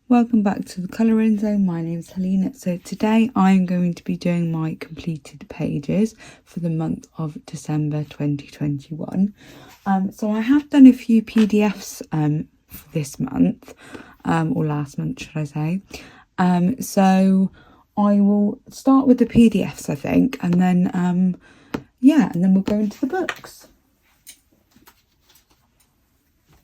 Welcome back to the Colouring Zone. My name is Helena. So today I'm going to be doing my completed pages for the month of December 2021. So I have done a few PDFs for this month, or last month should I say. So I will start with the PDFs I think, and then and then we'll go into the books.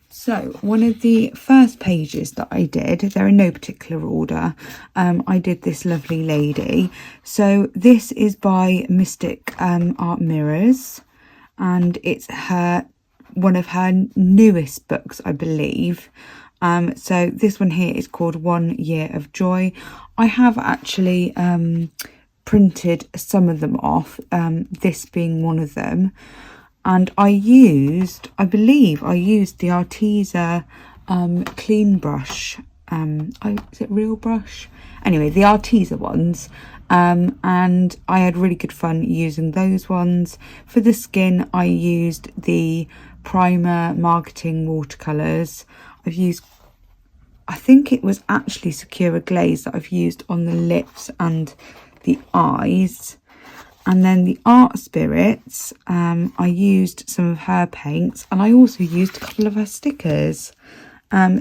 So one of the first pages that I did, they're in no particular order, I did this lovely lady. So this is by Mystic Art Mirrors, and it's one of her newest books, I believe. So this one here is called 1 Year of Joy. I have actually printed some of them off, this being one of them. And I believe I used the Arteza clean brush. Is it real brush? Anyway, the Arteza ones. And I had really good fun using those ones. For the skin, I used the Primer Marketing watercolours. I think it was actually Sakura Glaze that I've used on the lips and the eyes. And then the Art Spirits, I used some of her paints, and I also used a couple of her stickers.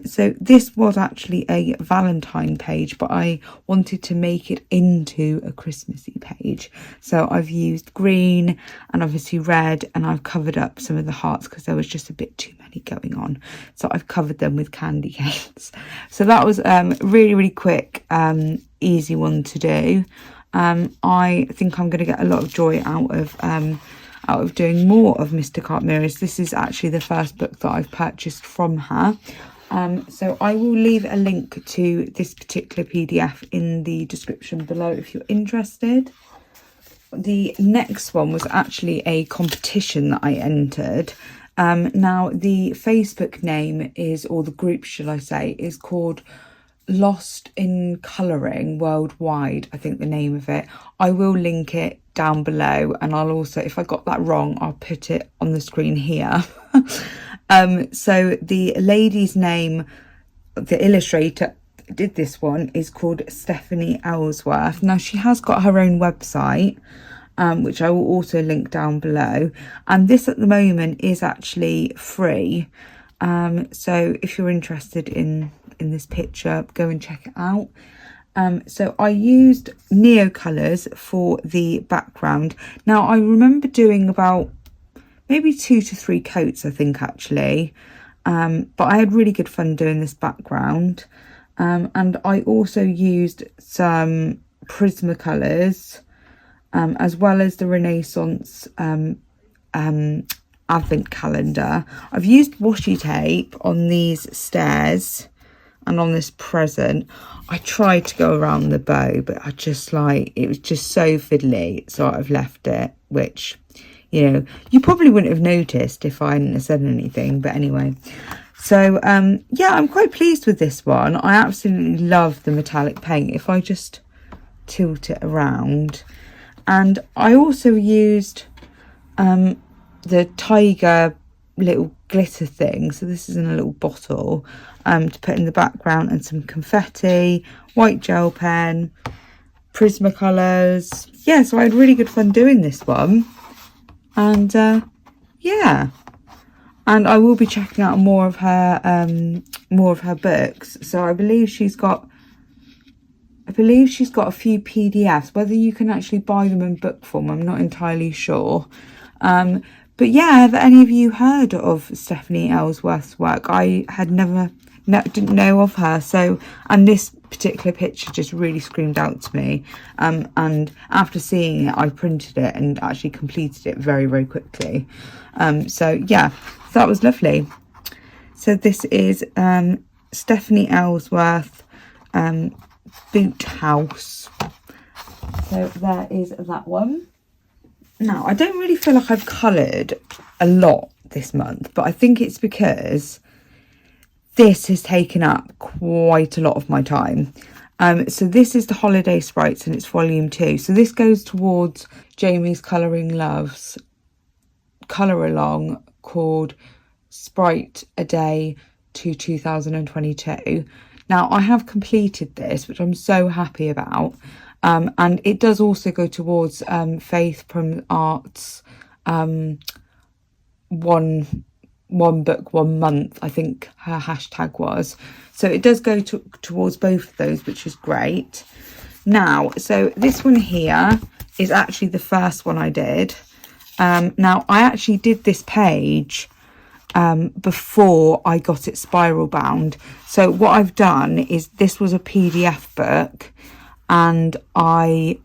So this was actually a Valentine page, but I wanted to make it into a Christmassy page. So I've used green and obviously red, and I've covered up some of the hearts because there was just a bit too many going on. So I've covered them with candy canes. So that was really, really quick, easy one to do. I think I'm going to get a lot of joy out of doing more of Mystic Art Mirrors. This is actually the first book that I've purchased from her. So I will leave a link to this particular PDF in the description below if you're interested. The next one was actually a competition that I entered. Now the Facebook name is, or the group should I say, is called Lost in Colouring Worldwide, I think the name of it. I will link it down below, and I'll also, if I got that wrong, I'll put it on the screen here. So the lady's name, the illustrator that did this one, is called Stephanie Ellsworth. Now she has got her own website, which I will also link down below, and this at the moment is actually free. So if you're interested in this picture, go and check it out. So I used Neo colours for the background. Now I remember doing about maybe 2 to 3 coats, I think actually, but I had really good fun doing this background. And I also used some Prismacolors, as well as the Renaissance advent calendar. I've used washi tape on these stairs and on this present. I tried to go around the bow, but it was just so fiddly, so I've left it, which, you know, you probably wouldn't have noticed if I hadn't said anything, but anyway. So yeah, I'm quite pleased with this one. I absolutely love the metallic paint if I just tilt it around. And I also used the tiger little glitter thing, so this is in a little bottle, to put in the background, and some confetti, white gel pen, Prismacolors. Yeah, so I had really good fun doing this one. And yeah, and I will be checking out more of her books. So I believe she's got a few PDFs. Whether you can actually buy them in book form, I'm not entirely sure. But yeah, have any of you heard of Stephanie Ellsworth's work? I had didn't know of her. So, and this particular picture just really screamed out to me. And after seeing it, I printed it and actually completed it very, very quickly. So yeah, that was lovely. So this is Stephanie Ellsworth Boot House. So there is that one. Now, I don't really feel like I've coloured a lot this month, but I think it's because this has taken up quite a lot of my time. So this is the Holiday Sprites, and it's volume 2. So this goes towards Jamie's Colouring Loves colour along called Sprite A Day to 2022. Now I have completed this, which I'm so happy about, and it does also go towards Faith from Arts one book 1 month, I think her hashtag was. So it does go towards both of those, which is great. Now, so this one here is actually the first one I did. Now I actually did this page before I got it spiral bound. So what I've done is, this was a PDF book and I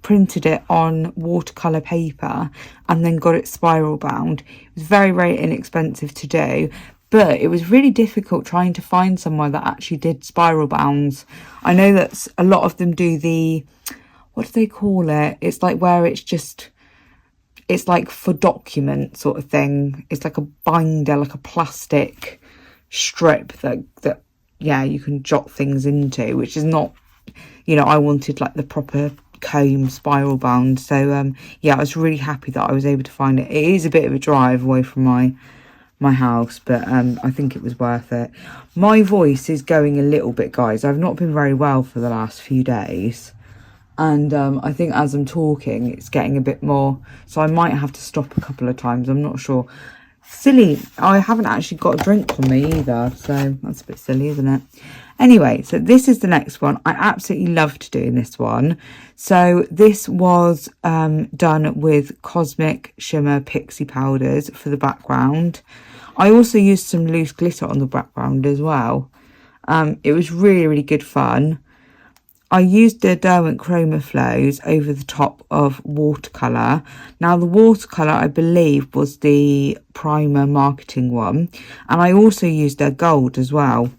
printed it on watercolor paper and then got it spiral bound. It was very, very inexpensive to do, but it was really difficult trying to find somewhere that actually did spiral bounds. I know that a lot of them do the, what do they call it? It's like where it's like for document sort of thing. It's like a binder, like a plastic strip that yeah, you can jot things into, which is not, you know, I wanted like the proper comb spiral bound. So yeah, I was really happy that I was able to find it. It is a bit of a drive away from my house, but I think it was worth it. My voice is going a little bit, guys. I've not been very well for the last few days, and I think as I'm talking it's getting a bit more, so I might have to stop a couple of times. I'm not sure. Silly, I haven't actually got a drink on me either, so that's a bit silly, isn't it? Anyway, so this is the next one. I absolutely loved doing this one. So this was done with Cosmic Shimmer Pixie Powders for the background. I also used some loose glitter on the background as well. It was really, really good fun. I used the Derwent Chroma Flows over the top of watercolour. Now the watercolour, I believe, was the primer marketing one. And I also used their gold as well.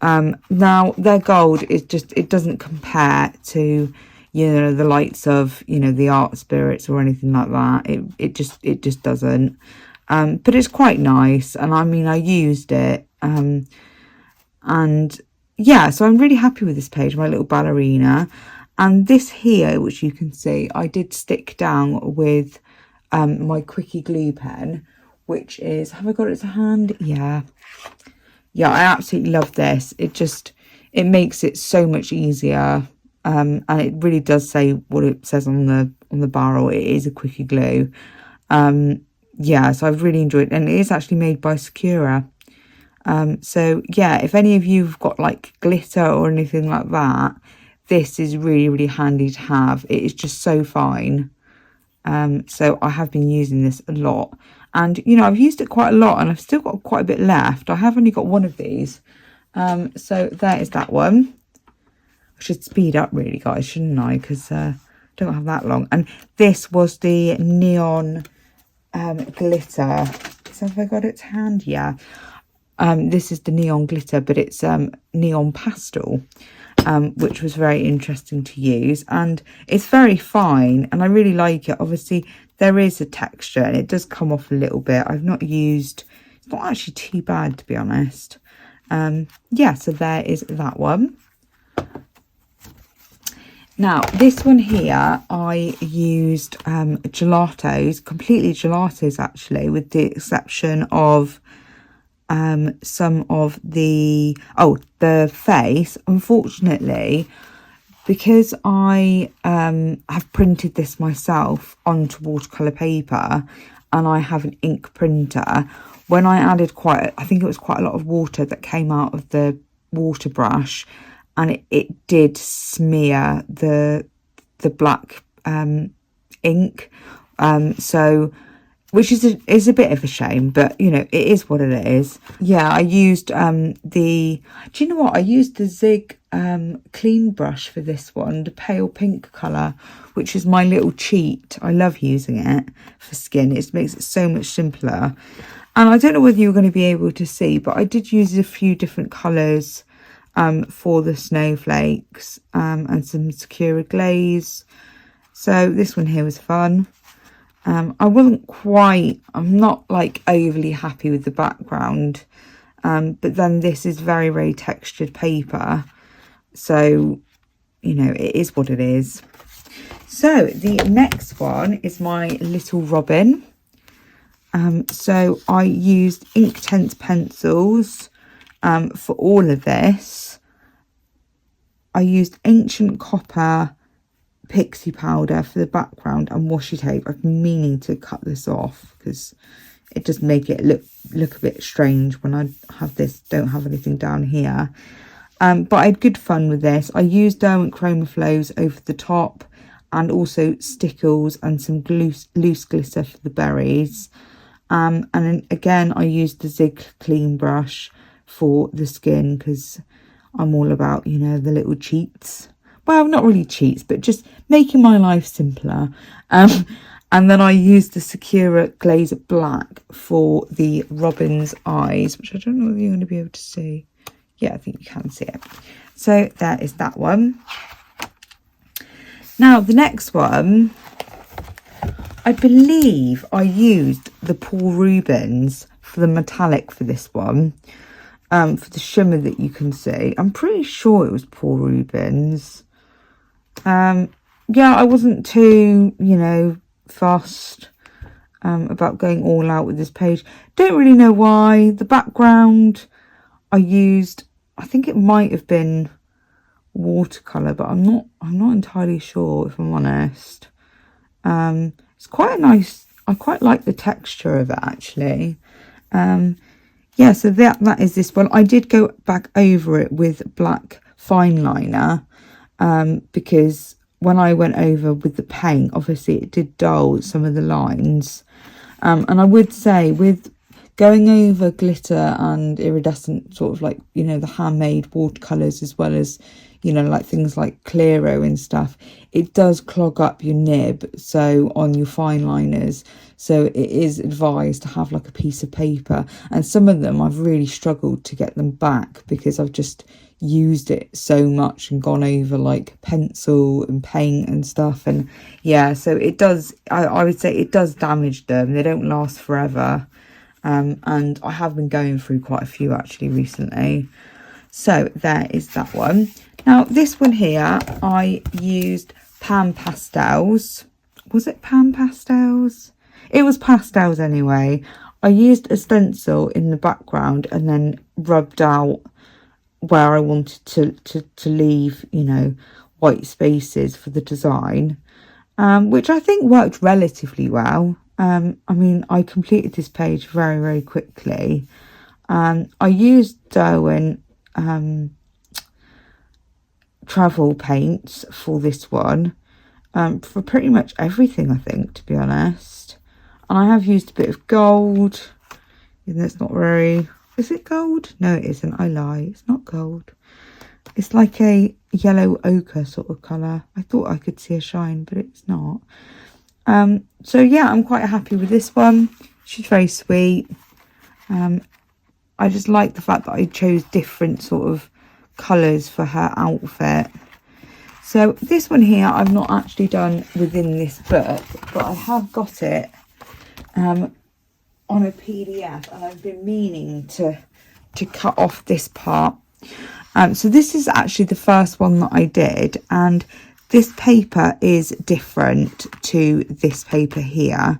Now their gold is just, it doesn't compare to, you know, the likes of, you know, the Art Spirits or anything like that. It just doesn't. But it's quite nice. And I mean, I used it. And yeah, so I'm really happy with this page, my little ballerina. And this here, which you can see, I did stick down with my Quickie glue pen, which is, have I got it to hand? Yeah. Yeah, I absolutely love this. It makes it so much easier. And it really does say what it says on the barrel. It is a Quickie glue. Yeah, so I've really enjoyed it. And it is actually made by Sakura. So yeah, if any of you have got like glitter or anything like that, this is really, really handy to have. It is just so fine. So I have been using this a lot, and you know, I've used it quite a lot and I've still got quite a bit left. I have only got one of these. So there is that one. I should speed up really, guys, shouldn't I? Because I don't have that long. And this was the neon glitter. So have I got it to hand? Yeah. This is the neon glitter, but it's neon pastel, which was very interesting to use, and it's very fine and I really like it. Obviously there is a texture and it does come off a little bit. I've not used, it's not actually too bad, to be honest. Yeah, so there is that one. Now this one here, I used gelatos, completely gelatos actually, with the exception of some of the face. Unfortunately, because I have printed this myself onto watercolor paper and I have an ink printer, when I added I think it was quite a lot of water that came out of the water brush, and it did smear the black ink, so, which is a bit of a shame, but you know, it is what it is. Yeah, I used do you know what, I used the Zig clean brush for this one, the pale pink colour, which is my little cheat. I love using it for skin. It makes it so much simpler. And I don't know whether you're going to be able to see, but I did use a few different colours for the snowflakes, and some Sakura glaze. So this one here was fun. I'm not like overly happy with the background, but then this is very, very textured paper, so you know, it is what it is. So the next one is my little robin. So I used Inktense pencils, for all of this, I used Ancient Copper Pixie powder for the background and washi tape. I've been meaning to cut this off because it just make it look a bit strange when I have this, don't have anything down here. But I had good fun with this. I used Derwent Chroma Flows over the top and also stickles and some loose glitter for the berries. And then again, I used the Zig Clean brush for the skin because I'm all about, you know, the little cheats. Well, not really cheats, but just making my life simpler. And then I used the Sakura Glaze Black for the robin's eyes, which I don't know whether you're going to be able to see. Yeah, I think you can see it. So there is that one. Now, the next one, I believe I used the Paul Rubens for the metallic for this one. For the shimmer that you can see. I'm pretty sure it was Paul Rubens. Yeah, I wasn't too, you know, fussed about going all out with this page. Don't really know why. The background I used, I think it might have been watercolour, but I'm not entirely sure, if I'm honest. It's quite a nice, I quite like the texture of it actually. Yeah, so that is this one. I did go back over it with black fine liner because when I went over with the paint, obviously it did dull some of the lines. And I would say with going over glitter and iridescent sort of like, you know, the handmade watercolours as well as, you know, like things like Clearo and stuff, it does clog up your nib, so on your fine liners. So it is advised to have like a piece of paper, and some of them I've really struggled to get them back because I've just used it so much and gone over like pencil and paint and stuff. And yeah, so it does, I would say it does damage them. They don't last forever. And I have been going through quite a few actually recently. So there is that one. Now this one here, I used Pan Pastels. Was it Pan Pastels? It was pastels anyway. I used a stencil in the background and then rubbed out where I wanted to leave, you know, white spaces for the design, which I think worked relatively well. I mean, I completed this page very, very quickly. I used Derwent travel paints for this one, for pretty much everything, I think, to be honest. And I have used a bit of gold, and it's not very, is it gold? No, it isn't, I lie, it's not gold. It's like a yellow ochre sort of colour. I thought I could see a shine, but it's not. So yeah, I'm quite happy with this one. She's very sweet. I just like the fact that I chose different sort of colours for her outfit. So this one here I've not actually done within this book, but I have got it on a PDF, and I've been meaning to cut off this part. So this is actually the first one that I did, and this paper is different to this paper here.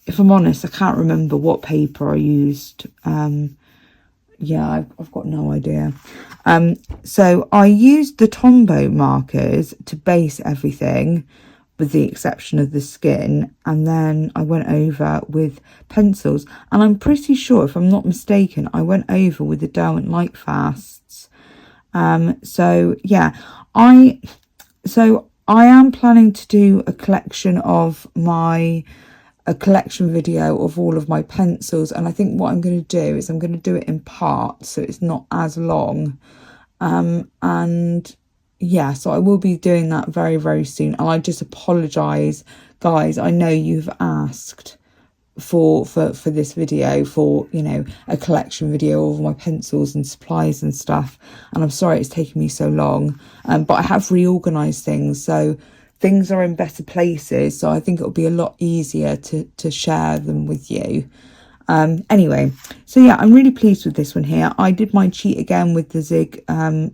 If I'm honest, I can't remember what paper I used. Yeah, I've got no idea. So I used the Tombow markers to base everything, with the exception of the skin, and then I went over with pencils, and I'm pretty sure, if I'm not mistaken, I went over with the Derwent Lightfasts. So yeah, I am planning to do a collection video of all of my pencils, and I think what I'm going to do is I'm going to do it in parts so it's not as long. And yeah, so I will be doing that very, very soon. And I just apologise, guys. I know you've asked for this video, for, you know, a collection video of my pencils and supplies and stuff. And I'm sorry it's taken me so long. But I have reorganised things, so things are in better places. So I think it'll be a lot easier to share them with you. Anyway, so yeah, I'm really pleased with this one here. I did my cheat again with the Zig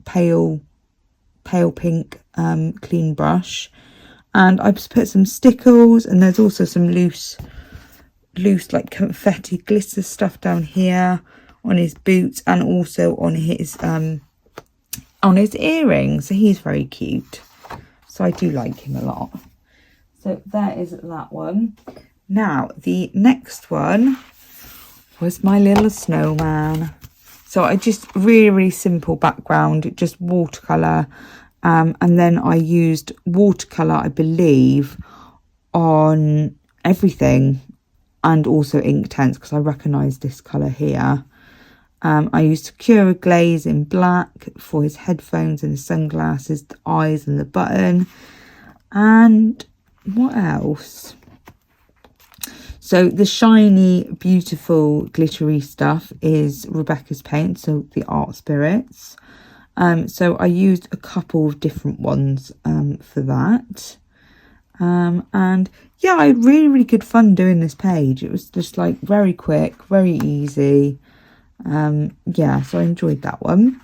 pale pink clean brush, and I just put some stickles, and there's also some loose like confetti glitter stuff down here boots, and also on his earrings. So he's very cute. So I do like him a lot. So there is that one. Now the next one was my little snowman. So I just really simple background, just watercolour, and then I used watercolour, I believe, on everything, and also Inktense, because I recognise this colour here. I used Sakura glaze in black for his headphones and his sunglasses, the eyes and the button. And what else? So the shiny, beautiful, glittery stuff is Rebecca's paint, so the Art Spirits. So I used a couple of different ones for that. And yeah, I had really good fun doing this page. It was just like very quick, very easy. Yeah, so I enjoyed that one.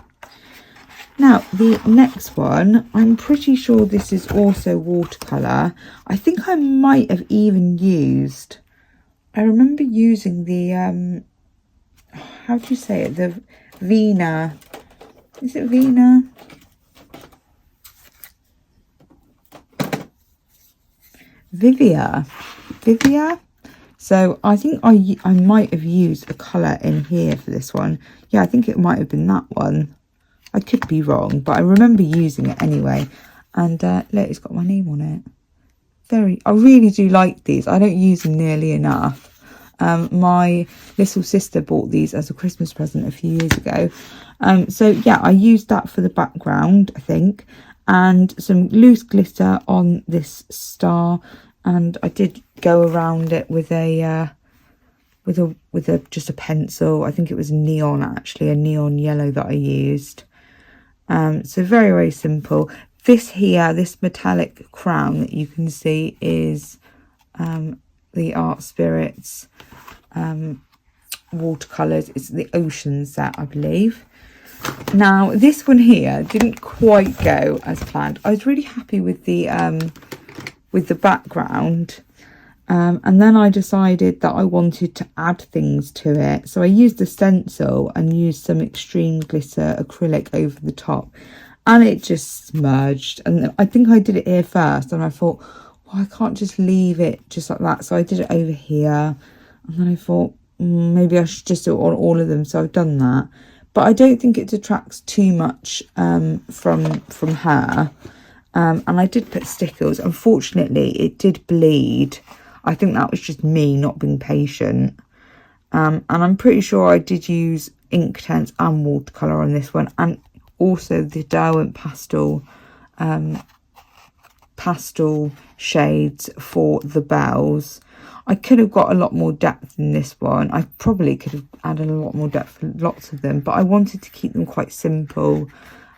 Now the next one, I'm pretty sure this is also watercolour. I think I might have even used, I remember using the how do you say it, the Vina, is it Vina? Vivia. So I think I might have used a colour in here for this one. Yeah, I think it might have been that one. I could be wrong, but I remember using it anyway. And look, it's got my name on it. I really do like these. I don't use them nearly enough. My little sister bought these as a Christmas present a few years ago. So yeah, I used that for the background, I think. And some loose glitter on this star, and I did go around it with just a pencil. I think it was neon, actually, a neon yellow that I used. So very simple. This here, this metallic crown that you can see is the Art Spirits watercolours. It's the Ocean set, I believe. Now this one here didn't quite go as planned. I was really happy with the background, and then I decided that I wanted to add things to it. So I used the Stencil and used some extreme glitter acrylic over the top, and it just smudged. And I think I did it here first, and I thought, well, I can't just leave it just like that. So I did it over here, and then I thought maybe I should just do it on all of them. So I've done that. But I don't think it detracts too much from her. And I did put stickers. Unfortunately, it did bleed. I think that was just me not being patient. And I'm pretty sure I did use Inktense and watercolour on this one. And also the Derwent pastel shades for the bells. I could have got a lot more depth in this one. I probably could have added a lot more depth for lots of them, but I wanted to keep them quite simple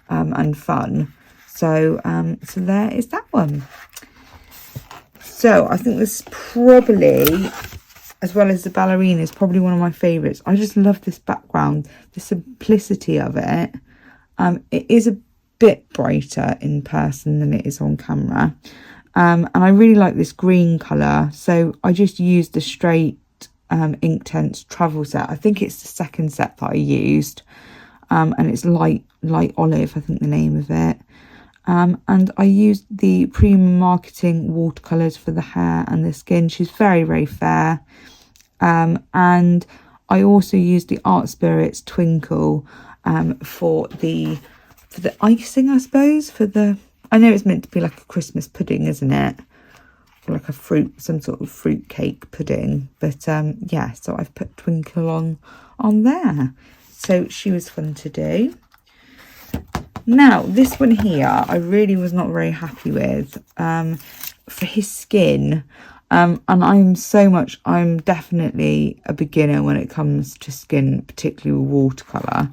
and fun. So so there is that one. So I think this probably, as well as the Ballerina, is probably one of my favourites. I just love this background, the simplicity of it. It is a bit brighter in person than it is on camera. And I really like this green colour. So I just used the straight Inktense travel set. I think it's the second set that I used. And it's light olive, I think the name of it. And I used the Premium Marketing watercolours for the hair and the skin. She's very fair. And I also used the Art Spirits Twinkle for the icing, I suppose, I know it's meant to be like a Christmas pudding, isn't it? Or like some sort of fruit cake pudding. But yeah, so I've put Twinkle on there. So she was fun to do. Now, this one here, I really was not very happy with. For his skin, and I'm definitely a beginner when it comes to skin, particularly with watercolour.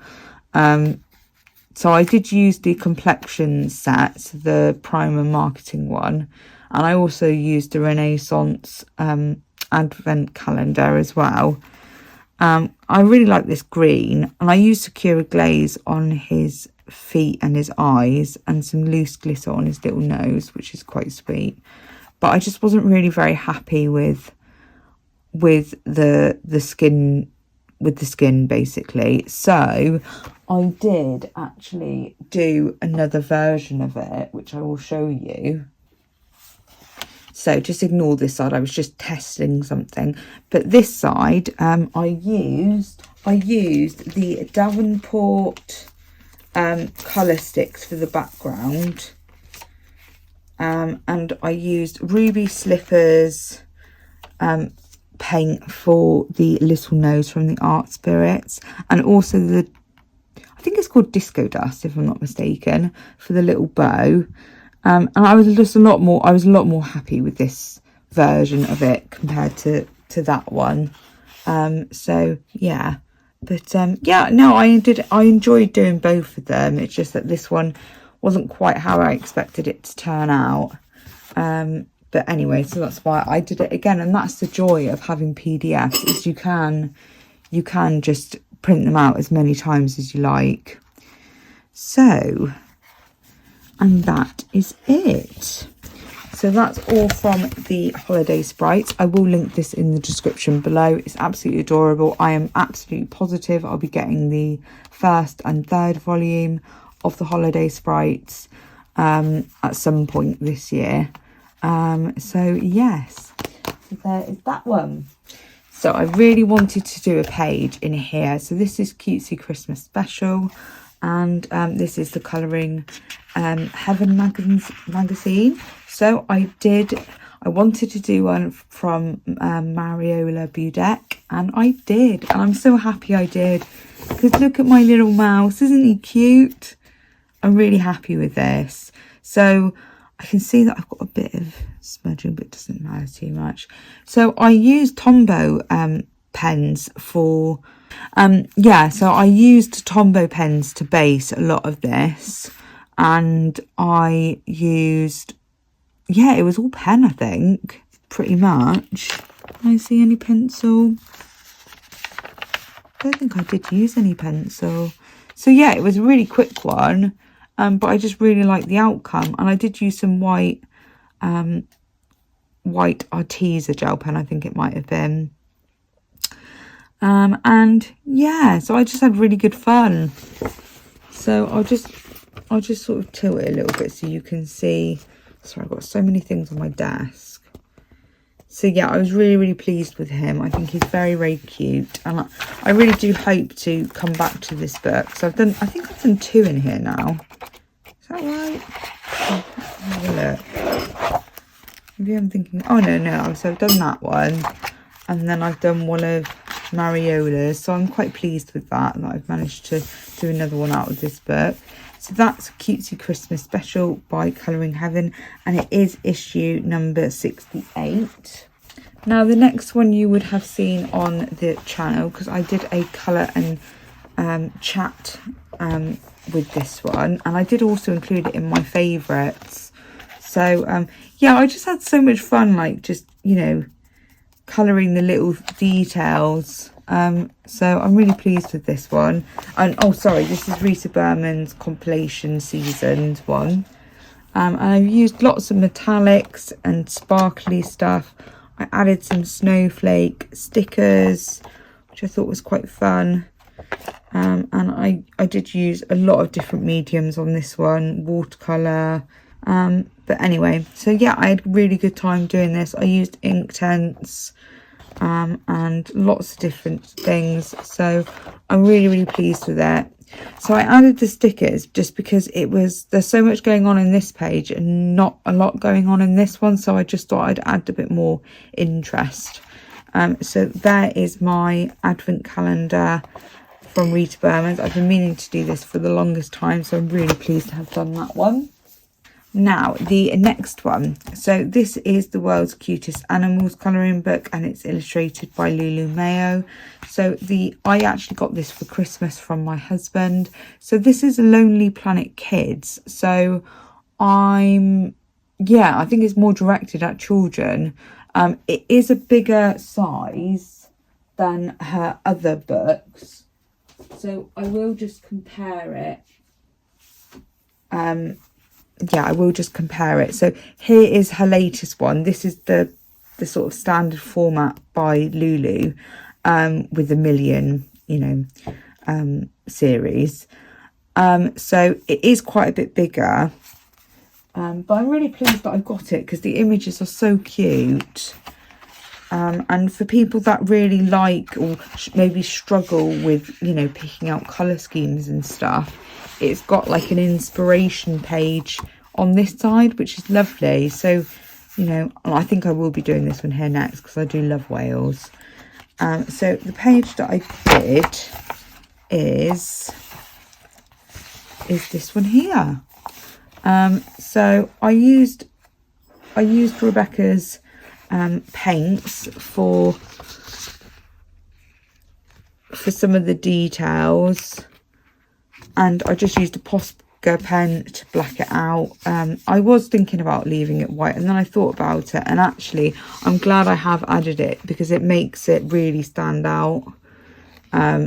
So I did use the complexion set, the Primer Marketing one, and I also used the Renaissance Advent Calendar as well. I really like this green, and I used Sakura glaze on his feet and his eyes, and some loose glitter on his little nose, which is quite sweet. But I just wasn't really very happy with the skin with the skin basically. So I did actually do another version of it, which I will show you. So just ignore this side, I was just testing something. But this side, I used the Davenport colour sticks for the background. And I used Ruby Slippers paint for the little nose from the Art Spirits, and also the, I think it's called Disco Dust if I'm not mistaken, for the little bow. And I was just a lot more happy with this version of it compared to that one. So yeah, but yeah, no, I enjoyed doing both of them. It's just that this one wasn't quite how I expected it to turn out. But anyway, so that's why I did it again, and that's the joy of having PDFs, is you can just print them out as many times as you like. So, and that is it. So that's all from the holiday sprites. I will link this in the description below. It's absolutely adorable. I am absolutely positive I'll be getting the 1st and 3rd volume of the holiday sprites at some point this year. So yes, there is that one. So I really wanted to do a page in here. So this is Cutesy Christmas Special, and this is the Colouring Heaven magazine. So I wanted to do one from Mariola Budek, and I did, and I'm so happy I did, because look at my little mouse, isn't he cute? I'm really happy with this. So I can see that I've got a bit of smudging, but it doesn't matter too much. So I used Tombow pens for, so I used Tombow pens to base a lot of this. And I used, it was all pen, I think, pretty much. Can I see any pencil? I don't think I did use any pencil. So yeah, it was a really quick one. But I just really like the outcome, and I did use some white Arteza gel pen, I think it might have been. And yeah, so I just had really good fun. So I'll just sort of tilt it a little bit so you can see. Sorry, I've got so many things on my desk. So yeah, I was really pleased with him. I think he's very cute, and I really do hope to come back to this book. So I think I've done 2 in here now. Is that right? Have a look. Maybe I'm thinking, oh no. So I've done that one, and then I've done one of Mariola's. So I'm quite pleased with that I've managed to do another one out of this book. So that's Cutesy Christmas Special by Colouring Heaven, and it is issue number 68. Now the next one you would have seen on the channel, because I did a colour and chat with this one, and I did also include it in my favourites. So yeah, I just had so much fun, like just, you know, colouring the little details. So I'm really pleased with this one. And oh sorry, this is Rita Berman's compilation seasoned one. And I've used lots of metallics and sparkly stuff. I added some snowflake stickers, which I thought was quite fun. And I did use a lot of different mediums on this one, watercolour. But anyway, so yeah, I had a really good time doing this. I used Inktense and lots of different things. So I'm really pleased with it. So I added the stickers just because there's so much going on in this page and not a lot going on in this one. So I just thought I'd add a bit more interest. So there is my advent calendar from Rita Berman. I've been meaning to do this for the longest time, so I'm really pleased to have done that one. Now the next one, so this is the World's Cutest Animals colouring book, and it's illustrated by Lulu Mayo. So I actually got this for Christmas from my husband. So this is Lonely Planet Kids. So I think it's more directed at children. It is a bigger size than her other books, so I will just compare it. I will just compare it. So here is her latest one. This is the sort of standard format by Lulu, with 1 million you know, series. So it is quite a bit bigger, but I'm really pleased that I got it because the images are so cute. And for people that really like or maybe struggle with, you know, picking out colour schemes and stuff, it's got like an inspiration page on this side, which is lovely. So, you know, I think I will be doing this one here next because I do love whales. So the page that I did is this one here. So I used Rebecca's paints for some of the details, and I just used a Posca pen to black it out. I was thinking about leaving it white, and then I thought about it, and actually I'm glad I have added it because it makes it really stand out.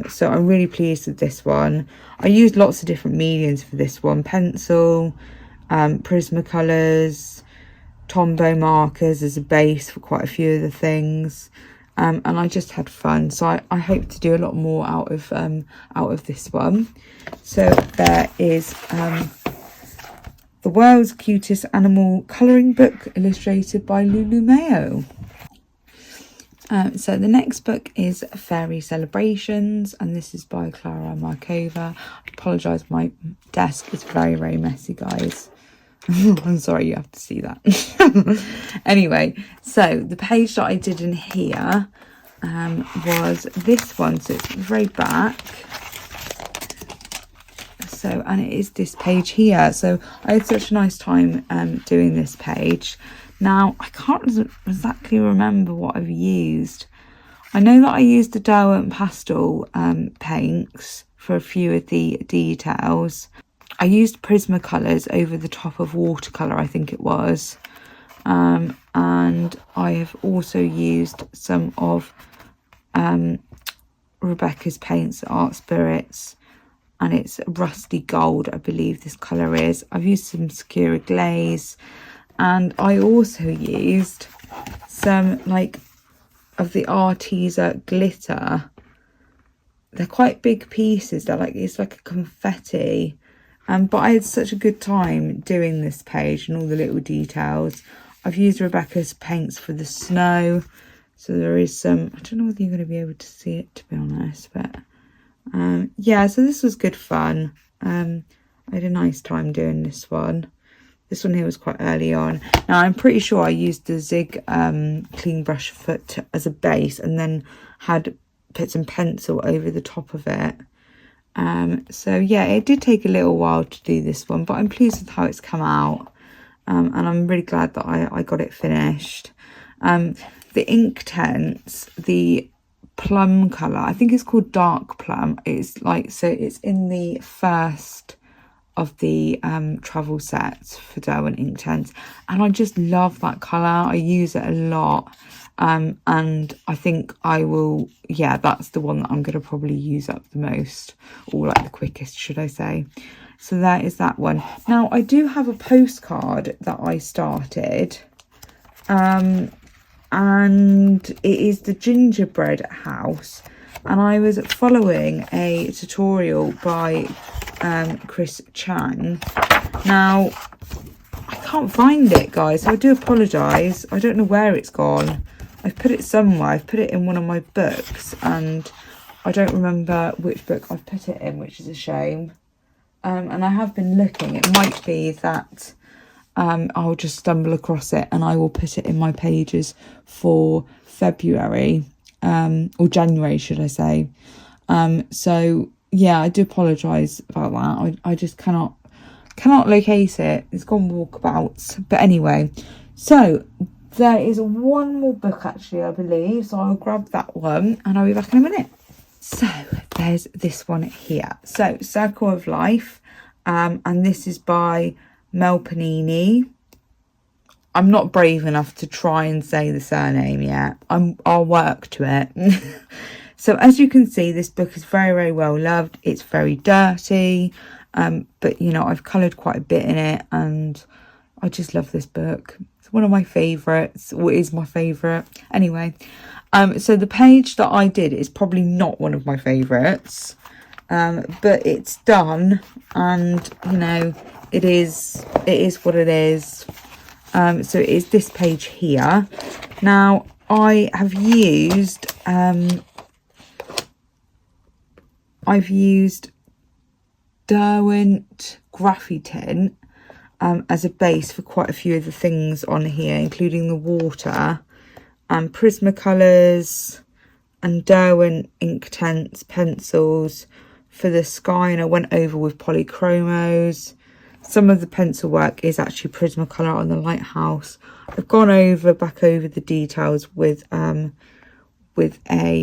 So I'm really pleased with this one. I used lots of different mediums for this one: pencil, Prismacolors, Tombow markers as a base for quite a few of the things, and I just had fun. So I hope to do a lot more out of this one. So there is the world's cutest animal colouring book, illustrated by Lulu Mayo. So the next book is Fairy Celebrations, and this is by Clara Markova. I apologise, my desk is very, very messy, guys. I'm sorry you have to see that. Anyway, so the page that I did in here was this one. So it's the very back. So, and it is this page here. So I had such a nice time doing this page. Now, I can't exactly remember what I've used. I know that I used the Derwent pastel paints for a few of the details. I used Prismacolors over the top of watercolour, I think it was. And I have also used some of Rebecca's paints, Art Spirits, and it's rusty gold, I believe this colour is. I've used some Sakura glaze, and I also used some like of the Arteza glitter. They're quite big pieces. They're like, it's like a confetti. But I had such a good time doing this page and all the little details. I've used Rebecca's paints for the snow. So there is some, I don't know whether you're going to be able to see it, to be honest. But yeah, so this was good fun. I had a nice time doing this one. This one here was quite early on. Now, I'm pretty sure I used the Zig clean brush foot as a base and then had put some pencil over the top of it. So yeah, it did take a little while to do this one, but I'm pleased with how it's come out, and I'm really glad that I got it finished. The ink tents, the plum colour, I think it's called dark plum. It's like, so it's in the first of the travel sets for Derwent ink tents, and I just love that colour. I use it a lot. And I think I will, yeah, that's the one that I'm going to probably use up the most, or like the quickest, should I say. So that is that one. Now, I do have a postcard that I started, and it is the gingerbread house, and I was following a tutorial by Chris Chang. Now, I can't find it, guys, so I do apologise. I don't know where it's gone. I've put it somewhere. I've put it in one of my books, and I don't remember which book I've put it in, which is a shame. And I have been looking. It might be that I'll just stumble across it and I will put it in my pages for February, or January, should I say. So yeah, I do apologise about that. I just cannot locate it. It's gone walkabouts. But anyway, so there is one more book, actually, I believe. So I'll grab that one and I'll be back in a minute. So there's this one here. So Circle of Life. And this is by Mel Panini. I'm not brave enough to try and say the surname yet. I'll work to it. So as you can see, this book is very, very well loved. It's very dirty. But, you know, I've coloured quite a bit in it. And I just love this book. It's one of my favourites, or is my favourite. Anyway, So the page that I did is probably not one of my favourites, but it's done, and you know, it is what it is. So it is this page here. Now I have used I've used Derwent Graffy Tint as a base for quite a few of the things on here, including the water and Prismacolors and Derwent Inktense pencils for the sky, and I went over with polychromos. Some of the pencil work is actually Prismacolor on the lighthouse. I've gone back over the details with a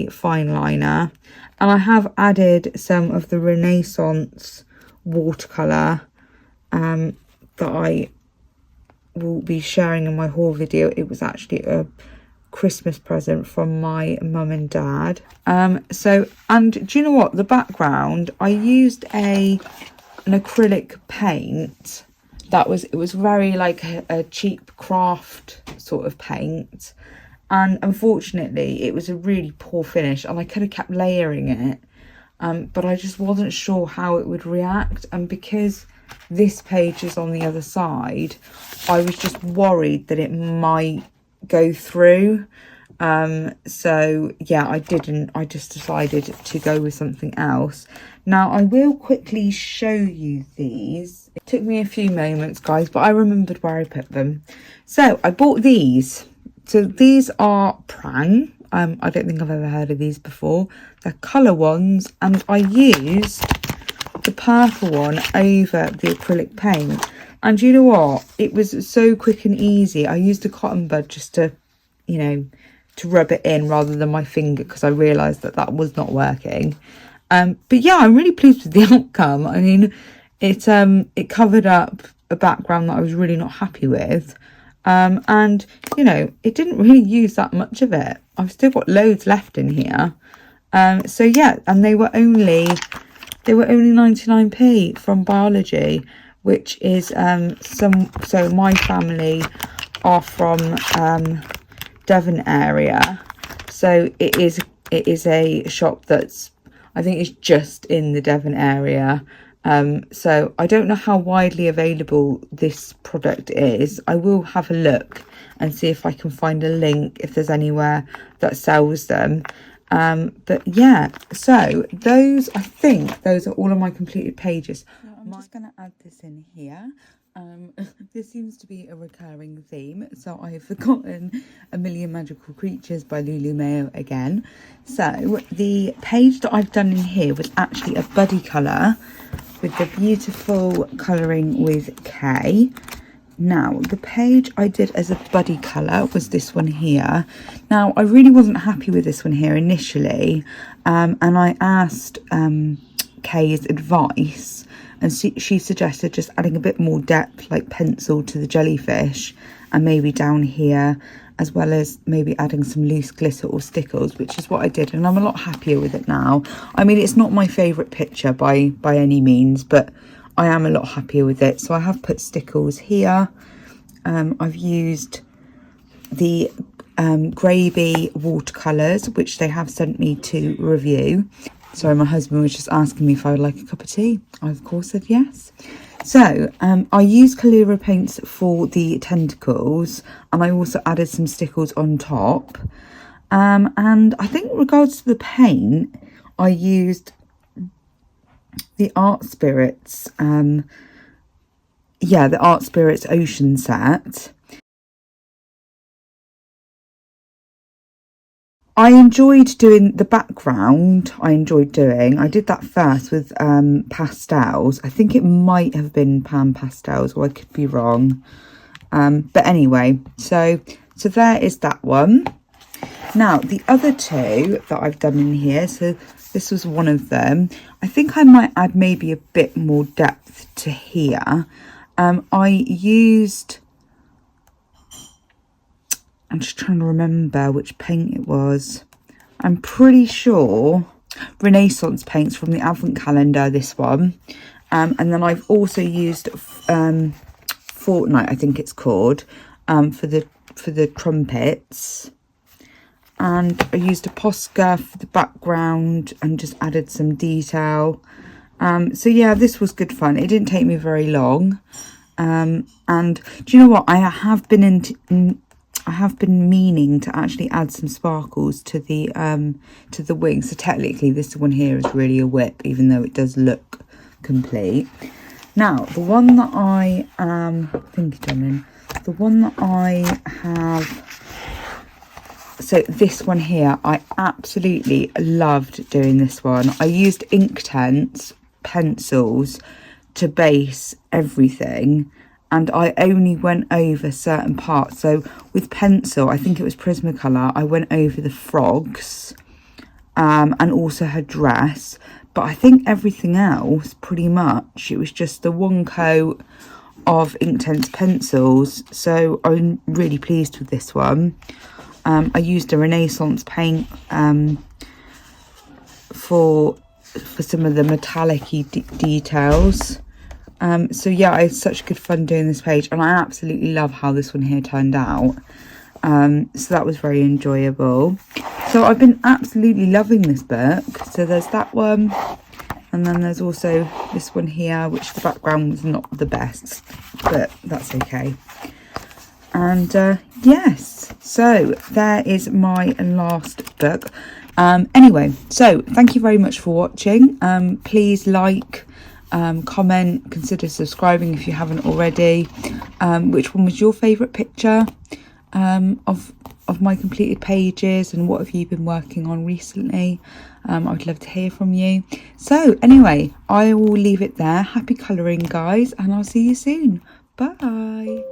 fine liner, and I have added some of the Renaissance watercolor that I will be sharing in my haul video. It was actually a Christmas present from my mum and dad. And do you know what, the background, I used an acrylic paint it was very like a cheap craft sort of paint, and unfortunately it was a really poor finish, and I could have kept layering it, but I just wasn't sure how it would react. And because this page is on the other side, I was just worried that it might go through. So yeah, I just decided to go with something else. Now I will quickly show you these. It took me a few moments, guys, but I remembered where I put them. So I bought these. So these are Prang. I don't think I've ever heard of these before. They're colour ones, and I used the purple one over the acrylic paint. And you know what? It was so quick and easy. I used a cotton bud just to, you know, to rub it in rather than my finger, because I realised that was not working. But yeah, I'm really pleased with the outcome. I mean, it covered up a background that I was really not happy with. And, you know, it didn't really use that much of it. I've still got loads left in here. So yeah, and they were only 99p from Biology, which is so my family are from Devon area, so it is a shop that's, I think it's just in the Devon area. So I don't know how widely available this product is. I will have a look and see if I can find a link if there's anywhere that sells them. But yeah, so I think those are all of my completed pages. I'm just going to add this in here. This seems to be a recurring theme, so I have forgotten A Million Magical Creatures by Lulu Mayo again. So the page that I've done in here was actually a buddy colour with the beautiful colouring with K. Now the page I did as a buddy colour was this one here. Now I really wasn't happy with this one here initially, and I asked Kay's advice, and she suggested just adding a bit more depth, like pencil to the jellyfish, and maybe down here, as well as maybe adding some loose glitter or stickles, which is what I did, and I'm a lot happier with it now. I mean, it's not my favourite picture by any means, but I am a lot happier with it. So I have put stickles here. I've used the Graby watercolours, which they have sent me to review. Sorry, my husband was just asking me if I would like a cup of tea. I, of course, said yes. So, I used Kalira paints for the tentacles, and I also added some stickles on top. And I think in regards to the paint, I used the Art Spirits, the Art Spirits Ocean set. I enjoyed doing the background. I did that first with pastels. I think it might have been pan pastels, or I could be wrong. But anyway, so there is that one. Now the other two that I've done in here, so this was one of them. I think I might add maybe a bit more depth to here. I'm just trying to remember which paint it was. I'm pretty sure Renaissance paints from the Advent calendar, this one. And then I've also used Fortnite, I think it's called, for the trumpets. and I used a Posca for the background and just added some detail. So yeah, this was good fun. It didn't take me very long. And do you know what? I have been meaning to actually add some sparkles to the wing. So technically this one here is really a whip, even though it does look complete. Now, the one that I am the one that I have, so this one here, I absolutely loved doing this one. I used Inktense pencils to base everything, and I only went over certain parts. So with pencil, I think it was Prismacolor, I went over the frogs and also her dress, but I think everything else, pretty much, it was just the one coat of Inktense pencils. So I'm really pleased with this one. I used a Renaissance paint for some of the metallic-y details. So yeah, I had such good fun doing this page, and I absolutely love how this one here turned out. So that was very enjoyable. So I've been absolutely loving this book. So there's that one, and then there's also this one here, which the background was not the best, but that's okay. And yes, so there is my last book. Anyway, so thank you very much for watching. Please like, comment, consider subscribing if you haven't already. Which one was your favourite picture of my completed pages, and what have you been working on recently? I would love to hear from you. So anyway, I will leave it there. Happy colouring, guys, and I'll see you soon. Bye.